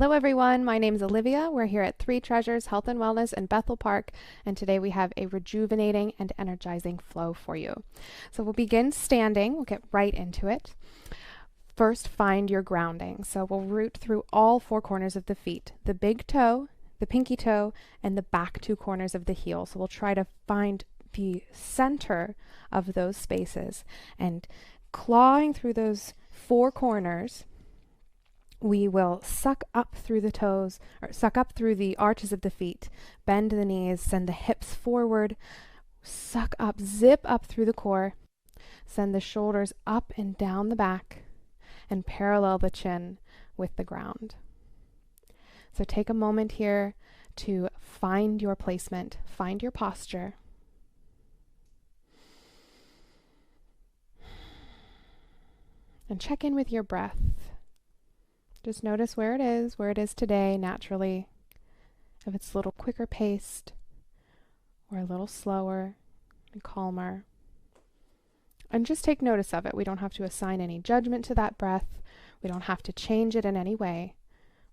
Hello everyone, my name is Olivia. We're here at Three Treasures Health and Wellness in Bethel Park, and today we have a rejuvenating and energizing flow for you. So we'll begin standing, we'll get right into it. First, find your grounding. So we'll root through all four corners of the feet, the big toe, the pinky toe, and the back two corners of the heel. So we'll try to find the center of those spaces, and clawing through those four corners, we will suck up through the toes, or suck up through the arches of the feet, bend the knees, send the hips forward, suck up, zip up through the core, send the shoulders up and down the back, and parallel the chin with the ground. So take a moment here to find your placement, find your posture. And check in with your breath. Just notice where it is today naturally. If it's a little quicker paced or a little slower and calmer. And just take notice of it. We don't have to assign any judgment to that breath. We don't have to change it in any way.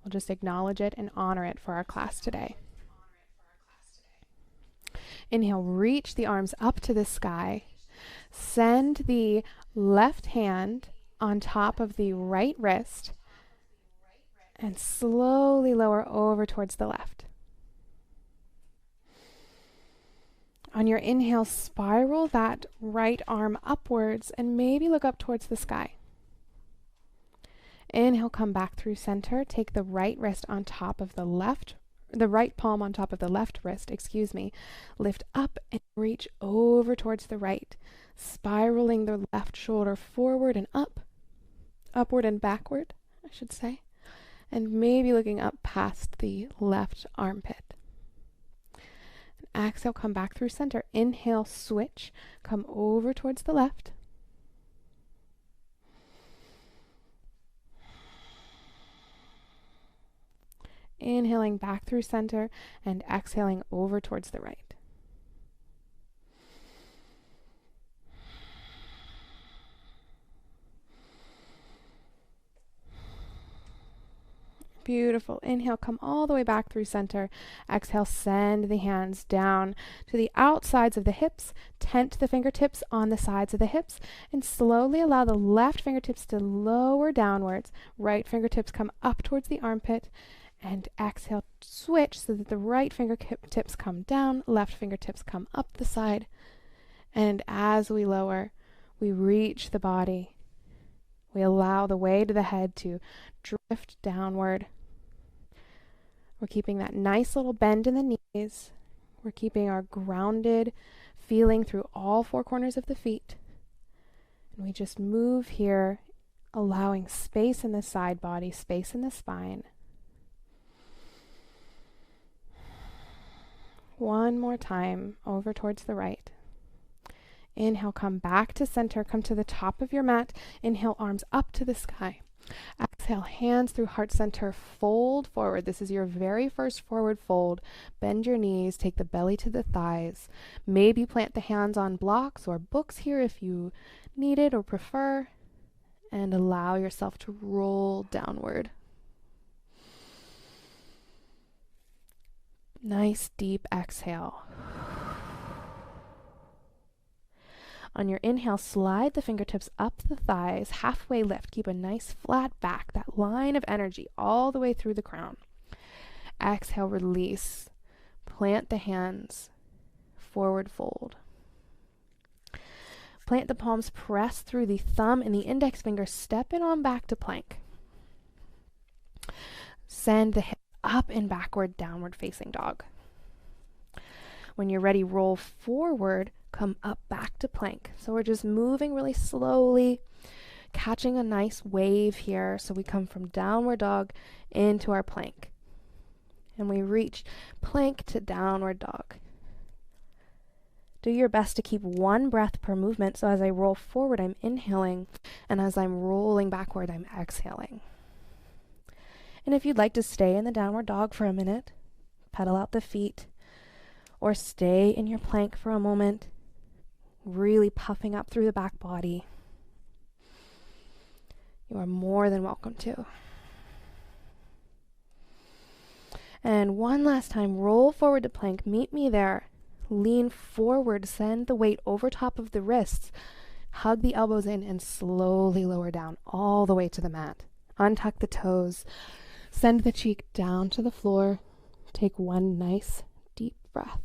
We'll just acknowledge it and honor it for our class today. Inhale, reach the arms up to the sky. Send the left hand on top of the right wrist and slowly lower over towards the left. On your inhale, spiral that right arm upwards and maybe look up towards the sky. Inhale, come back through center. Take the right wrist on top of the right palm on top of the left wrist, Lift up and reach over towards the right, spiraling the left shoulder forward and up, upward and backward, I should say. And maybe looking up past the left armpit. And exhale, come back through center. Inhale, switch, come over towards the left. Inhaling back through center and exhaling over towards the right. Beautiful. Inhale, come all the way back through center. Exhale, send the hands down to the outsides of the hips. Tent the fingertips on the sides of the hips and slowly allow the left fingertips to lower downwards. Right fingertips come up towards the armpit, and exhale, switch so that the right fingertips come down, left fingertips come up the side. And as we lower, we reach the body. We allow the weight of the head to drift downward. We're keeping that nice little bend in the knees. We're keeping our grounded feeling through all four corners of the feet. And we just move here, allowing space in the side body, space in the spine. One more time, over towards the right. Inhale, come back to center, come to the top of your mat. Inhale, arms up to the sky. Exhale, hands through heart center, fold forward. This is your very first forward fold. Bend your knees, take the belly to the thighs. Maybe plant the hands on blocks or books here if you need it or prefer. And allow yourself to roll downward. Nice deep exhale. On your inhale, slide the fingertips up the thighs, halfway lift. Keep a nice flat back, that line of energy all the way through the crown. Exhale, release. Plant the hands, forward fold. Plant the palms, press through the thumb and the index finger, step it on back to plank. Send the hips up and backward, downward facing dog. When you're ready, roll forward, come up back to plank. So we're just moving really slowly, catching a nice wave here. So we come from downward dog into our plank. And we reach plank to downward dog. Do your best to keep one breath per movement. So as I roll forward, I'm inhaling. And as I'm rolling backward, I'm exhaling. And if you'd like to stay in the downward dog for a minute, pedal out the feet, or stay in your plank for a moment, really puffing up through the back body, you are more than welcome to. And one last time, roll forward to plank. Meet me there. Lean forward, send the weight over top of the wrists. Hug the elbows in and slowly lower down all the way to the mat. Untuck the toes. Send the cheek down to the floor. Take one nice deep breath.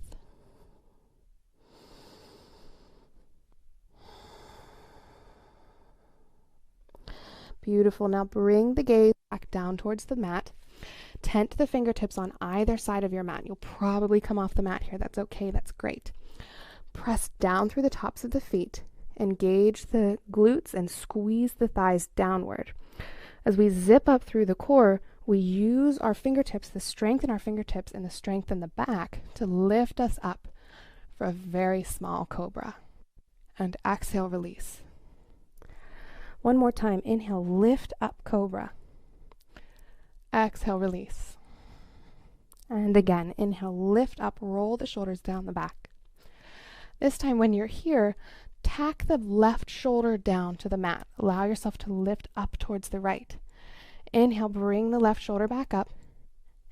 Beautiful. Now bring the gaze back down towards the mat. Tent the fingertips on either side of your mat. You'll probably come off the mat here. That's okay. That's great. Press down through the tops of the feet. Engage the glutes and squeeze the thighs downward. As we zip up through the core, we use our fingertips, the strength in our fingertips and the strength in the back to lift us up for a very small cobra. And exhale, release. One more time. Inhale, lift up, cobra. Exhale, release. And again, inhale, lift up, roll the shoulders down the back. This time when you're here, tack the left shoulder down to the mat. Allow yourself to lift up towards the right. Inhale, bring the left shoulder back up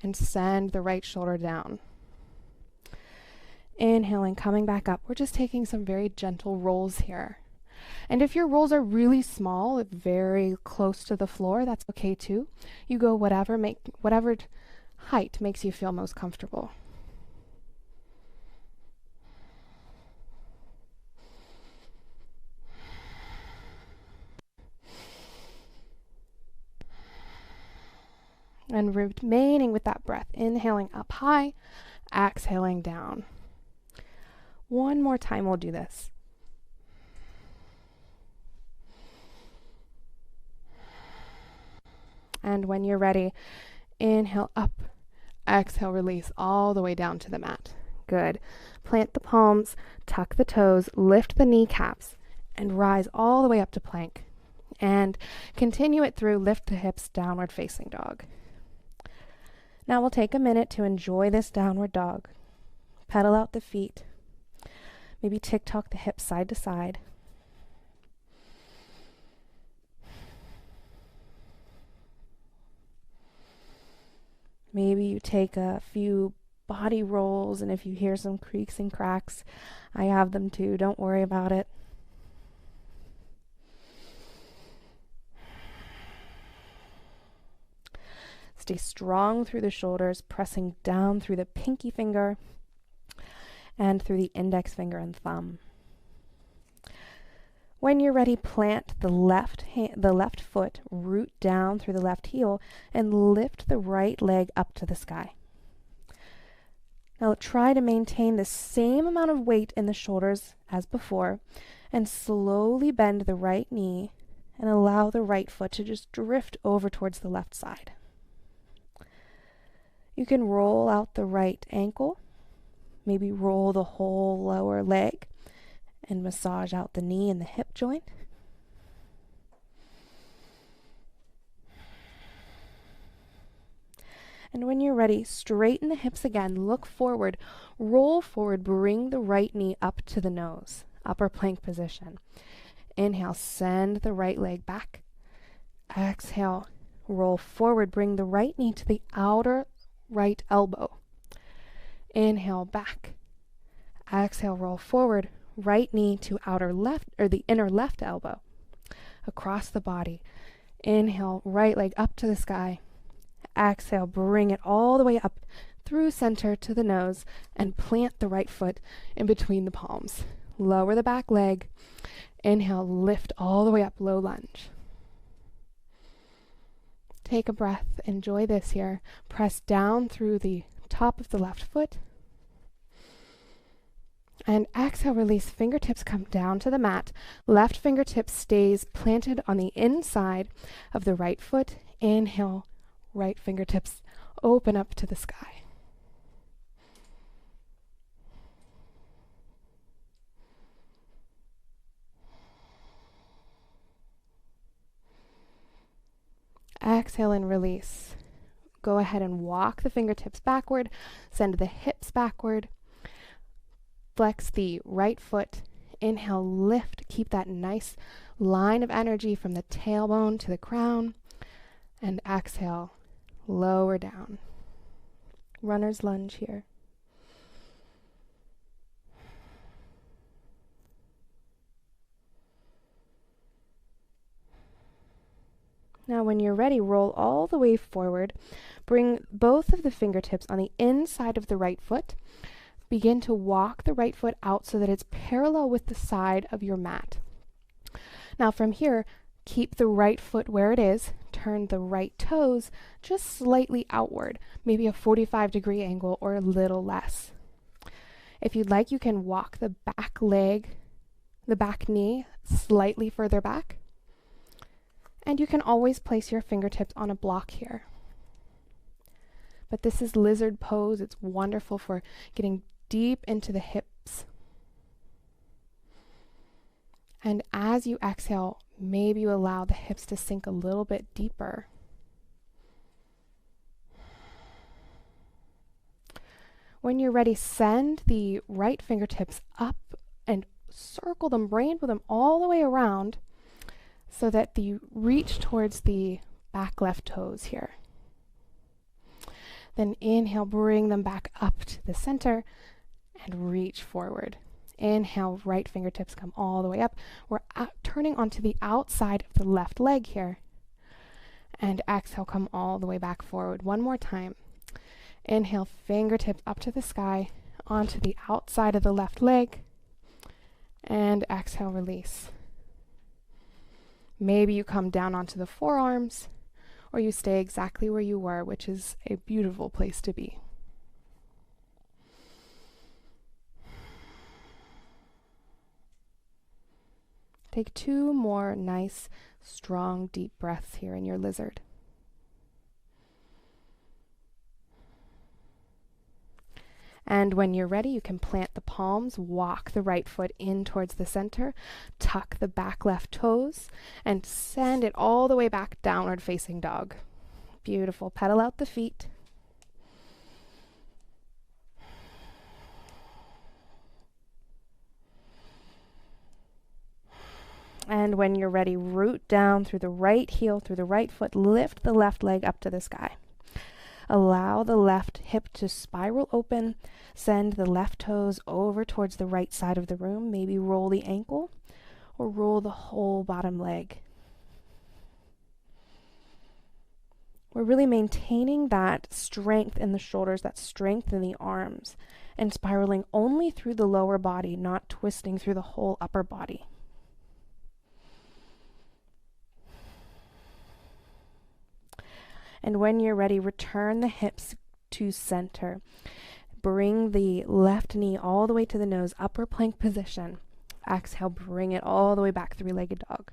and send the right shoulder down. Inhaling, coming back up. We're just taking some very gentle rolls here. And if your rolls are really small, very close to the floor, that's okay too. You go whatever height makes you feel most comfortable. And remaining with that breath, inhaling up high, exhaling down. One more time we'll do this. And when you're ready, inhale up, exhale, release all the way down to the mat. Good. Plant the palms, tuck the toes, lift the kneecaps, and rise all the way up to plank. And continue it through, lift the hips, downward facing dog. Now we'll take a minute to enjoy this downward dog. Pedal out the feet. Maybe tick-tock the hips side to side. Maybe you take a few body rolls, and if you hear some creaks and cracks, I have them too. Don't worry about it. Stay strong through the shoulders, pressing down through the pinky finger and through the index finger and thumb. When you're ready, plant the left foot, root down through the left heel, and lift the right leg up to the sky. Now try to maintain the same amount of weight in the shoulders as before, and slowly bend the right knee and allow the right foot to just drift over towards the left side. You can roll out the right ankle, maybe roll the whole lower leg, and massage out the knee and the hip joint. And when you're ready, straighten the hips again, look forward, roll forward, bring the right knee up to the nose, upper plank position. Inhale, send the right leg back. Exhale, roll forward, bring the right knee to the outer right elbow. Inhale, back. Exhale, roll forward, right knee to outer left, or the inner left elbow, across the body. Inhale, right leg up to the sky. Exhale, bring it all the way up through center to the nose and plant the right foot in between the palms. Lower the back leg. Inhale, lift all the way up, low lunge. Take a breath, enjoy this here. Press down through the top of the left foot. And exhale, release, fingertips come down to the mat. Left fingertip stays planted on the inside of the right foot. Inhale, right fingertips open up to the sky. Exhale and release. Go ahead and walk the fingertips backward, send the hips backward. Flex the right foot. Inhale, lift. Keep that nice line of energy from the tailbone to the crown. And exhale, lower down. Runner's lunge here. Now when you're ready, roll all the way forward. Bring both of the fingertips on the inside of the right foot. Begin to walk the right foot out so that it's parallel with the side of your mat. Now from here, keep the right foot where it is. Turn the right toes just slightly outward, maybe a 45-degree angle or a little less. If you'd like, you can walk the back leg, the back knee slightly further back. And you can always place your fingertips on a block here. But this is lizard pose. It's wonderful for getting deep into the hips. And as you exhale, maybe you allow the hips to sink a little bit deeper. When you're ready, send the right fingertips up and circle them, rainbow them all the way around so that you reach towards the back left toes here. Then inhale, bring them back up to the center and reach forward. Inhale, right fingertips come all the way up. We're turning onto the outside of the left leg here. And exhale, come all the way back forward. One more time. Inhale, fingertips up to the sky, onto the outside of the left leg. And exhale, release. Maybe you come down onto the forearms, or you stay exactly where you were, which is a beautiful place to be. Take 2 more nice, strong, deep breaths here in your lizard. And when you're ready, you can plant the palms, walk the right foot in towards the center, tuck the back left toes, and send it all the way back downward facing dog. Beautiful. Pedal out the feet. And when you're ready, root down through the right heel, through the right foot, lift the left leg up to the sky. Allow the left hip to spiral open. Send the left toes over towards the right side of the room. Maybe roll the ankle or roll the whole bottom leg. We're really maintaining that strength in the shoulders, that strength in the arms, and spiraling only through the lower body, not twisting through the whole upper body. And when you're ready, return the hips to center. Bring the left knee all the way to the nose, upper plank position. Exhale, bring it all the way back, three-legged dog.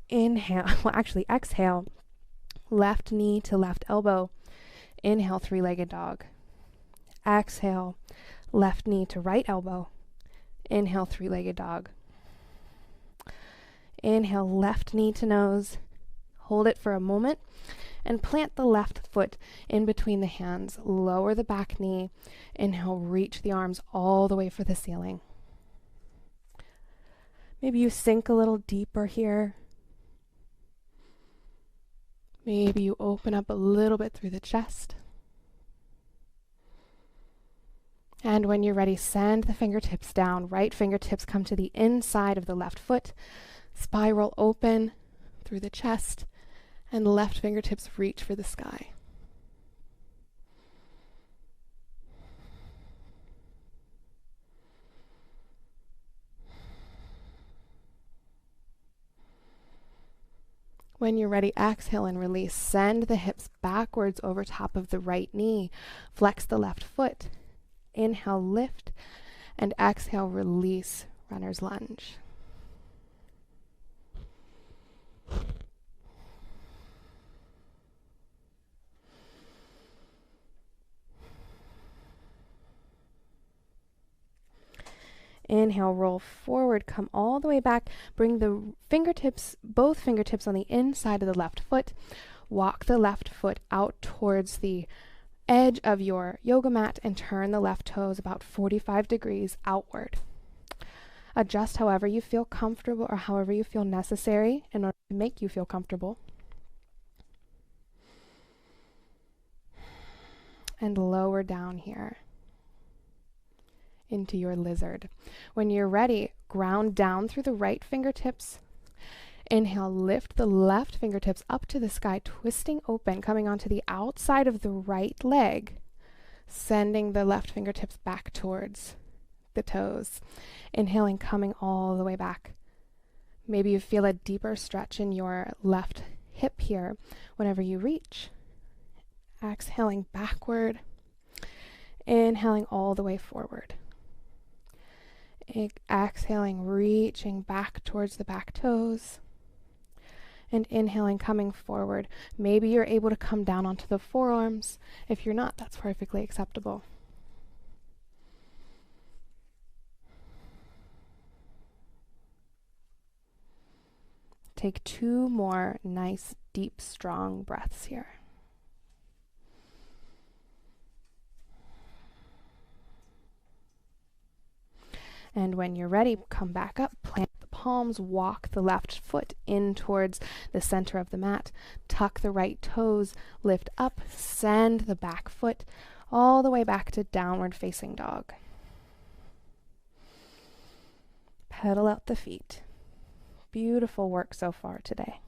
Inhale, exhale, left knee to left elbow. Inhale, three-legged dog. Exhale, left knee to right elbow. Inhale, three-legged dog. Inhale, left knee to nose. Hold it for a moment and plant the left foot in between the hands. Lower the back knee. Inhale, reach the arms all the way for the ceiling. Maybe you sink a little deeper here. Maybe you open up a little bit through the chest. And when you're ready, send the fingertips down. Right fingertips come to the inside of the left foot. Spiral open through the chest. And left fingertips reach for the sky. When you're ready, exhale and release. Send the hips backwards over top of the right knee. Flex the left foot. Inhale, lift, and exhale, release, runner's lunge. Inhale, roll forward, come all the way back. Bring the fingertips, both fingertips on the inside of the left foot. Walk the left foot out towards the edge of your yoga mat and turn the left toes about 45 degrees outward. Adjust however you feel comfortable or however you feel necessary in order to make you feel comfortable. and lower down here into your lizard. When you're ready, ground down through the right fingertips. Inhale, lift the left fingertips up to the sky, twisting open, coming onto the outside of the right leg, sending the left fingertips back towards the toes. Inhaling, coming all the way back. Maybe you feel a deeper stretch in your left hip here whenever you reach. Exhaling backward. Inhaling all the way forward. Exhaling, reaching back towards the back toes. And inhaling, coming forward. Maybe you're able to come down onto the forearms. If you're not, that's perfectly acceptable. Take 2 more nice, deep, strong breaths here. And when you're ready, come back up, plant the palms, walk the left foot in towards the center of the mat, tuck the right toes, lift up, send the back foot all the way back to downward facing dog. Pedal out the feet. Beautiful work so far today.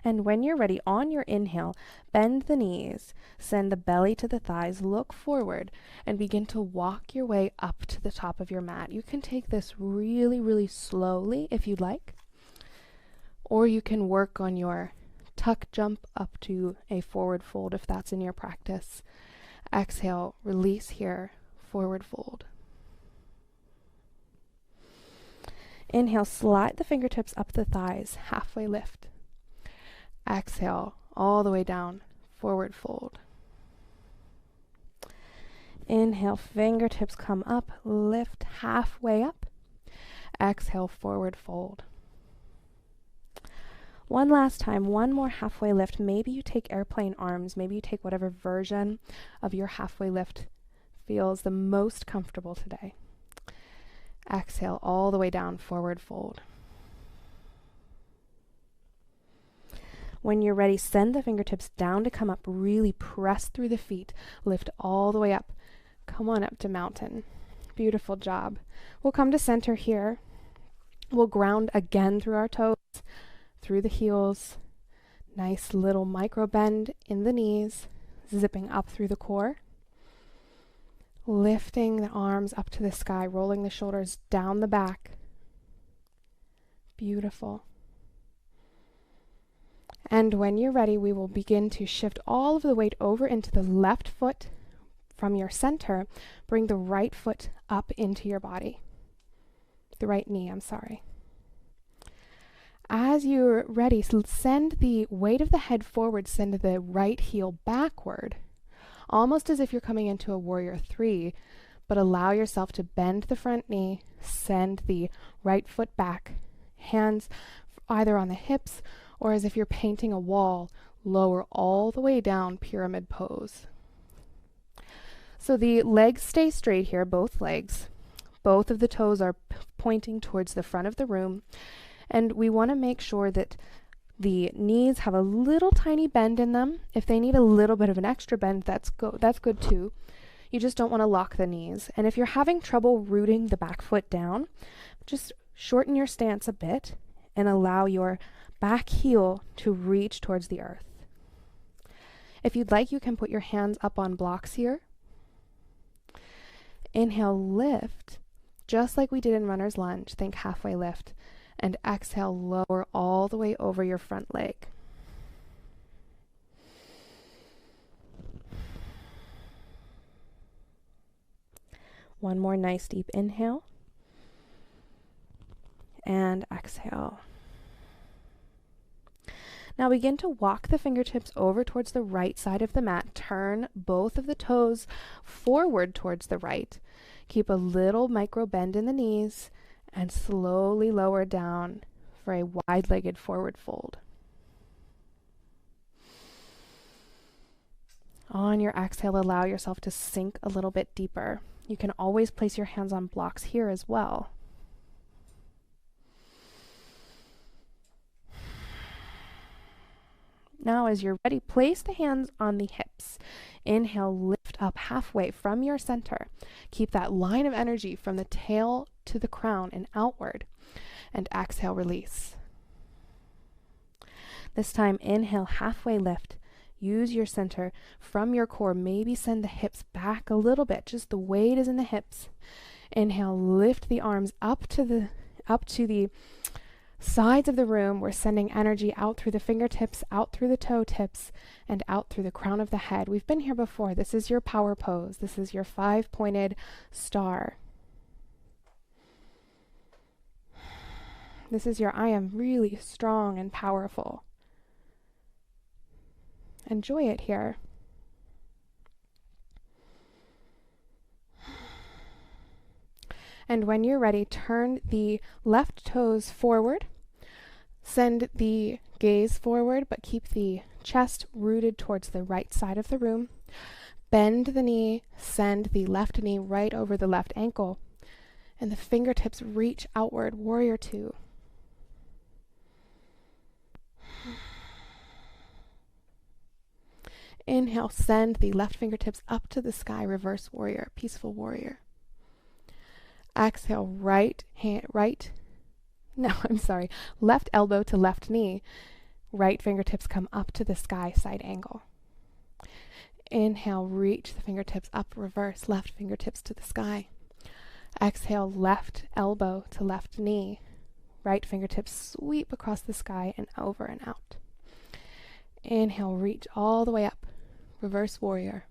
And when you're ready, on your inhale, bend the knees, send the belly to the thighs, look forward, and begin to walk your way up to the top of your mat. You can take this really, really slowly if you'd like, or you can work on your tuck jump up to a forward fold if that's in your practice. Exhale, release here, forward fold. Inhale, slide the fingertips up the thighs, halfway lift. Exhale, all the way down, forward fold. Inhale, fingertips come up, lift halfway up. Exhale, forward fold. One last time, one more halfway lift. Maybe you take airplane arms, maybe you take whatever version of your halfway lift feels the most comfortable today. Exhale, all the way down, forward fold. When you're ready, send the fingertips down to come up. Really press through the feet. Lift all the way up. Come on up to mountain. Beautiful job. We'll come to center here. We'll ground again through our toes, through the heels. Nice little micro bend in the knees, zipping up through the core. Lifting the arms up to the sky, rolling the shoulders down the back. Beautiful. And when you're ready, we will begin to shift all of the weight over into the left foot from your center. Bring the right foot up into your body. The right knee, I'm sorry. As you're ready, send the weight of the head forward, send the right heel backward, almost as if you're coming into a warrior 3, but allow yourself to bend the front knee, send the right foot back, hands either on the hips or as if you're painting a wall, lower all the way down, pyramid pose. So the legs stay straight here, both legs. Both of the toes are pointing towards the front of the room. And we want to make sure that the knees have a little tiny bend in them. If they need a little bit of an extra bend, that's good too. You just don't want to lock the knees. And if you're having trouble rooting the back foot down, just shorten your stance a bit and allow your back heel to reach towards the earth. If you'd like, you can put your hands up on blocks here. Inhale, lift, just like we did in runner's lunge. Think halfway lift. And exhale, lower all the way over your front leg. One more nice deep inhale. And exhale. Now begin to walk the fingertips over towards the right side of the mat. Turn both of the toes forward towards the right. Keep a little micro bend in the knees and slowly lower down for a wide-legged forward fold. On your exhale, allow yourself to sink a little bit deeper. You can always place your hands on blocks here as well. Now, as you're ready, place the hands on the hips. Inhale, lift up halfway from your center. Keep that line of energy from the tail to the crown and outward. And exhale, release. This time, inhale, halfway lift. Use your center from your core. Maybe send the hips back a little bit. Just the weight is in the hips. Inhale, lift the arms up to the sides of the room. We're sending energy out through the fingertips, out through the toe tips, and out through the crown of the head. We've been here before. This is your power pose. This is your 5-pointed star. This is your I am really strong and powerful. Enjoy it here. And when you're ready, turn the left toes forward. Send the gaze forward, but keep the chest rooted towards the right side of the room. Bend the knee, send the left knee right over the left ankle, and the fingertips reach outward, warrior two. Inhale, send the left fingertips up to the sky, reverse warrior, peaceful warrior. Exhale, left elbow to left knee. Right fingertips come up to the sky, side angle. Inhale, reach the fingertips up, reverse, left fingertips to the sky. Exhale, left elbow to left knee. Right fingertips sweep across the sky and over and out. Inhale, reach all the way up, reverse warrior.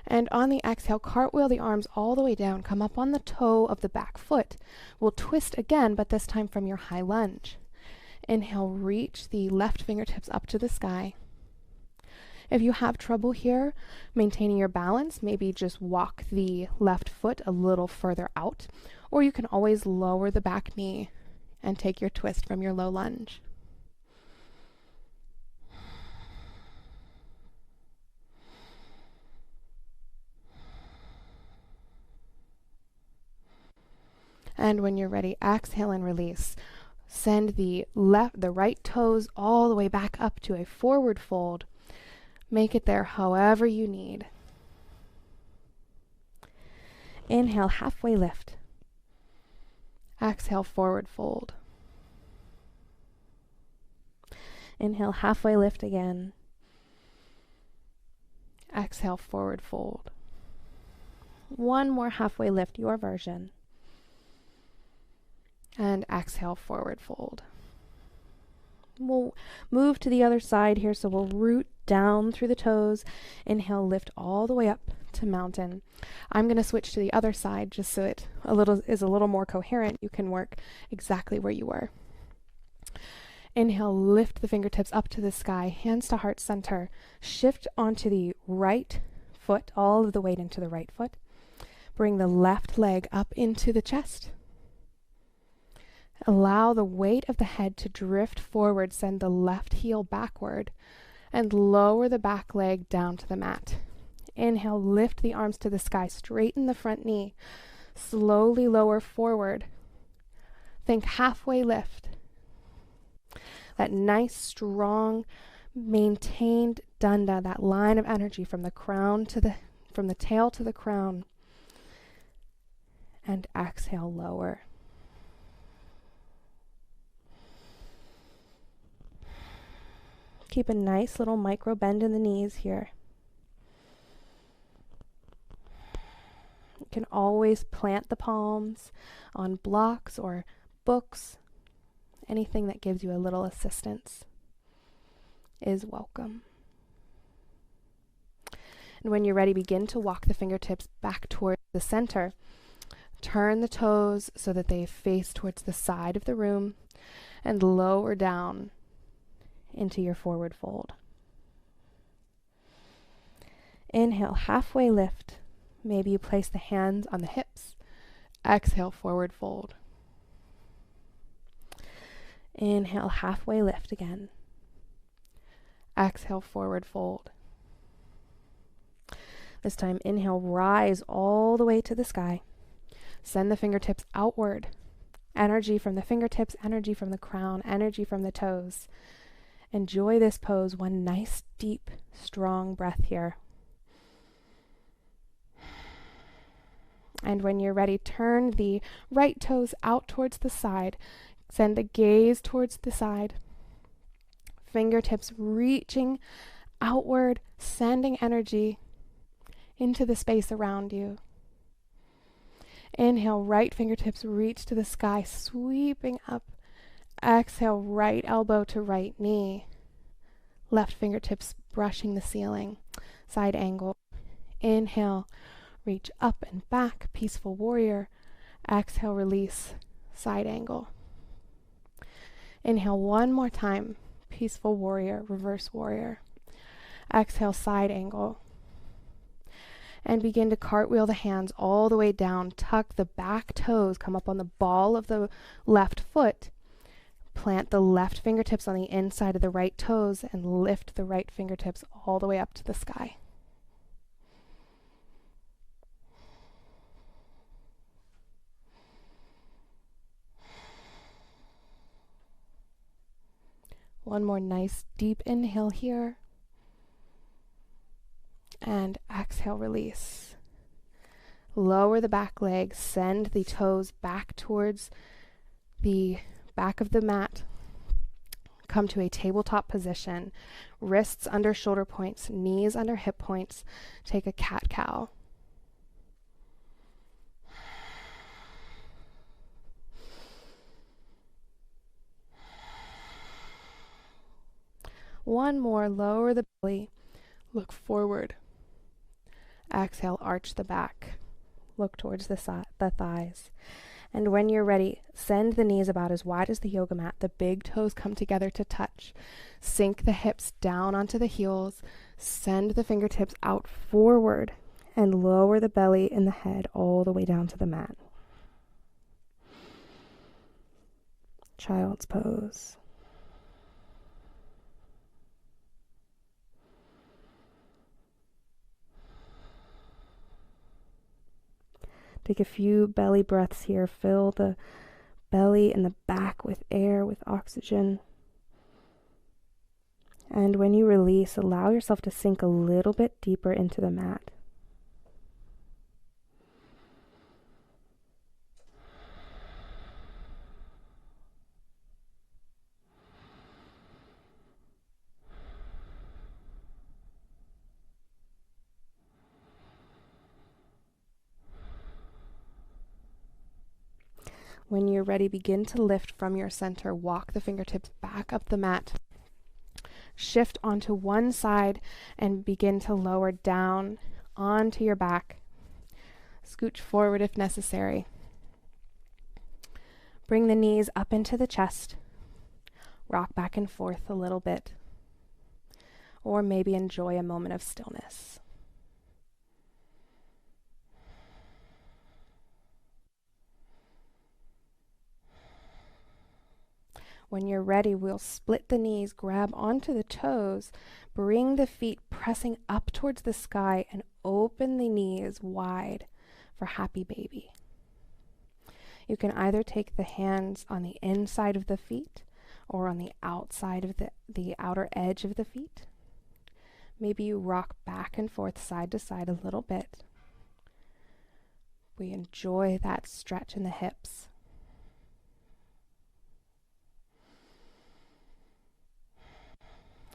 And on the exhale, cartwheel the arms all the way down, come up on the toe of the back foot. We'll twist again, but this time from your high lunge. Inhale, reach the left fingertips up to the sky. If you have trouble here maintaining your balance, maybe just walk the left foot a little further out, or you can always lower the back knee and take your twist from your low lunge. And when you're ready, exhale and release. Send the right toes all the way back up to a forward fold. Make it there however you need. Inhale, halfway lift. Exhale, forward fold. Inhale, halfway lift again. Exhale, forward fold. One more halfway lift, your version. And exhale, forward fold. We'll move to the other side here, so we'll root down through the toes. Inhale, lift all the way up to mountain. I'm going to switch to the other side just so it is a little more coherent. You can work exactly where you were. Inhale, lift the fingertips up to the sky, hands to heart center. Shift onto the right foot, all of the weight into the right foot. Bring the left leg up into the chest. Allow the weight of the head to drift forward. Send the left heel backward and lower the back leg down to the mat. Inhale, lift the arms to the sky, straighten the front knee. Slowly lower forward. Think halfway lift. That nice, strong, maintained danda, that line of energy from the tail to the crown. And exhale, lower. Keep a nice little micro bend in the knees here. You can always plant the palms on blocks or books. Anything that gives you a little assistance is welcome. And when you're ready, begin to walk the fingertips back towards the center. Turn the toes so that they face towards the side of the room and lower down into your forward fold. Inhale, halfway lift. Maybe you place the hands on the hips. Exhale, forward fold. Inhale, halfway lift again. Exhale, forward fold. This time, inhale, rise all the way to the sky. Send the fingertips outward. Energy from the fingertips, energy from the crown, energy from the toes. Enjoy this pose. One nice, deep, strong breath here. And when you're ready, turn the right toes out towards the side. Send the gaze towards the side. Fingertips reaching outward, sending energy into the space around you. Inhale, right fingertips reach to the sky, sweeping up. Exhale, right elbow to right knee. Left fingertips brushing the ceiling. Side angle. Inhale, reach up and back, peaceful warrior. Exhale, release, side angle. Inhale one more time, peaceful warrior, reverse warrior. Exhale, side angle. And begin to cartwheel the hands all the way down. Tuck the back toes, come up on the ball of the left foot. Plant the left fingertips on the inside of the right toes and lift the right fingertips all the way up to the sky. One more nice deep inhale here. And exhale, release. Lower the back leg, send the toes back towards the back of the mat. Come to a tabletop position. Wrists under shoulder points, knees under hip points. Take a cat-cow. One more, lower the belly, look forward. Exhale, arch the back, look towards the thighs. And when you're ready, send the knees about as wide as the yoga mat. The big toes come together to touch. Sink the hips down onto the heels. Send the fingertips out forward and lower the belly and the head all the way down to the mat. Child's pose. Take a few belly breaths here. Fill the belly and the back with air, with oxygen. And when you release, allow yourself to sink a little bit deeper into the mat. When you're ready, begin to lift from your center. Walk the fingertips back up the mat. Shift onto one side and begin to lower down onto your back. Scooch forward if necessary. Bring the knees up into the chest. Rock back and forth a little bit. Or maybe enjoy a moment of stillness. When you're ready, we'll split the knees, grab onto the toes, bring the feet pressing up towards the sky, and open the knees wide for happy baby. You can either take the hands on the inside of the feet or on the outside of the outer edge of the feet. Maybe you rock back and forth, side to side a little bit. We enjoy that stretch in the hips.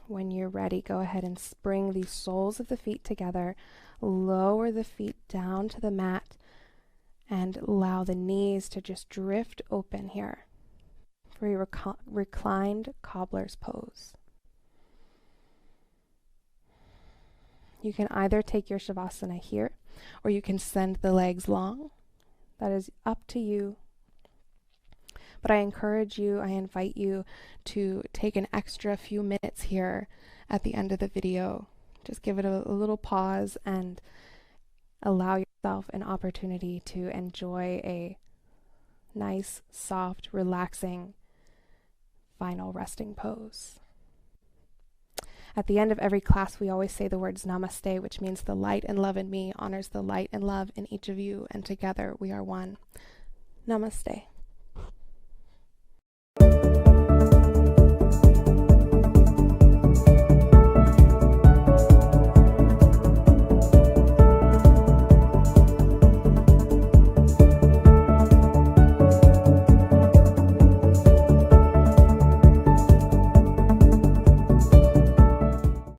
When you're ready, go ahead and bring the soles of the feet together. Lower the feet down to the mat and allow the knees to just drift open here for your reclined cobbler's pose. You can either take your Shavasana here or you can send the legs long. That is up to you. But I encourage you, I invite you to take an extra few minutes here at the end of the video. Just give it a little pause and allow yourself an opportunity to enjoy a nice, soft, relaxing, final resting pose. At the end of every class, we always say the words Namaste, which means the light and love in me honors the light and love in each of you, and together we are one. Namaste.